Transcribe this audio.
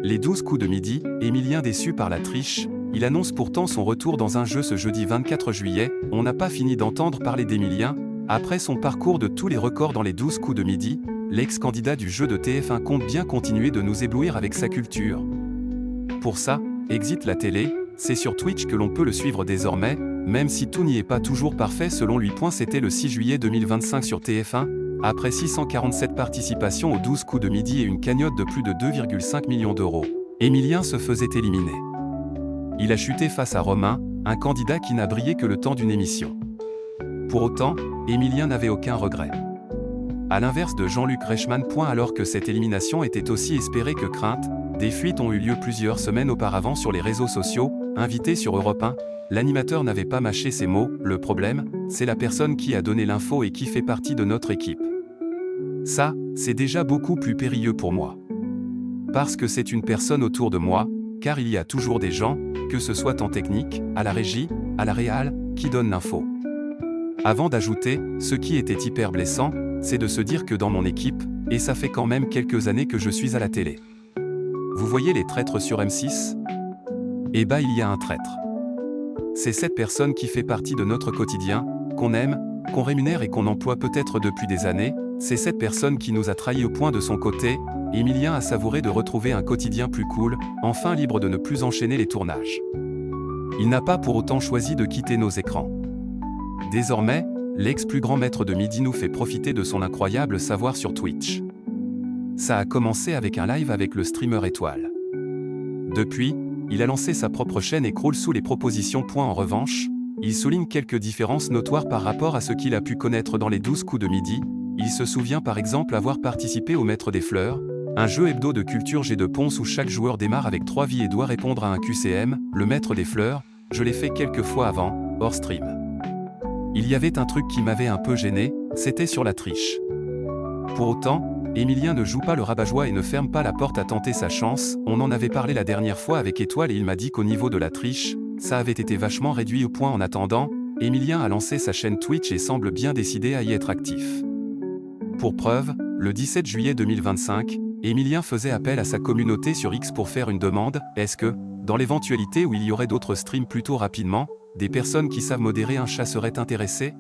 Les 12 coups de midi, Emilien déçu par la triche, il annonce pourtant son retour dans un jeu ce jeudi 24 juillet, on n'a pas fini d'entendre parler d'Emilien, après son parcours de tous les records dans les 12 coups de midi, l'ex-candidat du jeu de TF1 compte bien continuer de nous éblouir avec sa culture. Pour ça, exit la télé, c'est sur Twitch que l'on peut le suivre désormais, même si tout n'y est pas toujours parfait selon lui. C'était le 6 juillet 2025 sur TF1, après 647 participations aux 12 coups de midi et une cagnotte de plus de 2,5 millions d'euros. Emilien se faisait éliminer. Il a chuté face à Romain, un candidat qui n'a brillé que le temps d'une émission. Pour autant, Emilien n'avait aucun regret. À l'inverse de Jean-Luc Reichmann. Alors que cette élimination était aussi espérée que crainte, des fuites ont eu lieu plusieurs semaines auparavant sur les réseaux sociaux. Invité sur Europe 1, l'animateur n'avait pas mâché ses mots. Le problème, c'est la personne qui a donné l'info et qui fait partie de notre équipe. Ça, c'est déjà beaucoup plus périlleux pour moi. Parce que c'est une personne autour de moi, car il y a toujours des gens, que ce soit en technique, à la régie, à la réal, qui donnent l'info. Avant d'ajouter, ce qui était hyper blessant, c'est de se dire que dans mon équipe, et ça fait quand même quelques années que je suis à la télé. Vous voyez les traîtres sur M6 ? Eh bah il y a un traître. C'est cette personne qui fait partie de notre quotidien, qu'on aime, qu'on rémunère et qu'on emploie peut-être depuis des années, c'est cette personne qui nous a trahis au point de son côté. Emilien a savouré de retrouver un quotidien plus cool, enfin libre de ne plus enchaîner les tournages. Il n'a pas pour autant choisi de quitter nos écrans. Désormais, l'ex-plus grand maître de midi nous fait profiter de son incroyable savoir sur Twitch. Ça a commencé avec un live avec le streamer étoile. Depuis, il a lancé sa propre chaîne et croule sous les propositions. En revanche, il souligne quelques différences notoires par rapport à ce qu'il a pu connaître dans les 12 coups de midi. Il se souvient par exemple avoir participé au Maître des Fleurs, un jeu hebdo de culture G de Ponce où chaque joueur démarre avec 3 vies et doit répondre à un QCM. Le Maître des Fleurs, je l'ai fait quelques fois avant, hors stream. Il y avait un truc qui m'avait un peu gêné, c'était sur la triche. Pour autant, Emilien ne joue pas le rabat-joie et ne ferme pas la porte à tenter sa chance. On en avait parlé la dernière fois avec Étoile et il m'a dit qu'au niveau de la triche, ça avait été vachement réduit au point. En attendant, Emilien a lancé sa chaîne Twitch et semble bien décidé à y être actif. Pour preuve, le 17 juillet 2025, Emilien faisait appel à sa communauté sur X pour faire une demande. Est-ce que, dans l'éventualité où il y aurait d'autres streams plutôt rapidement, des personnes qui savent modérer un chat seraient intéressées ?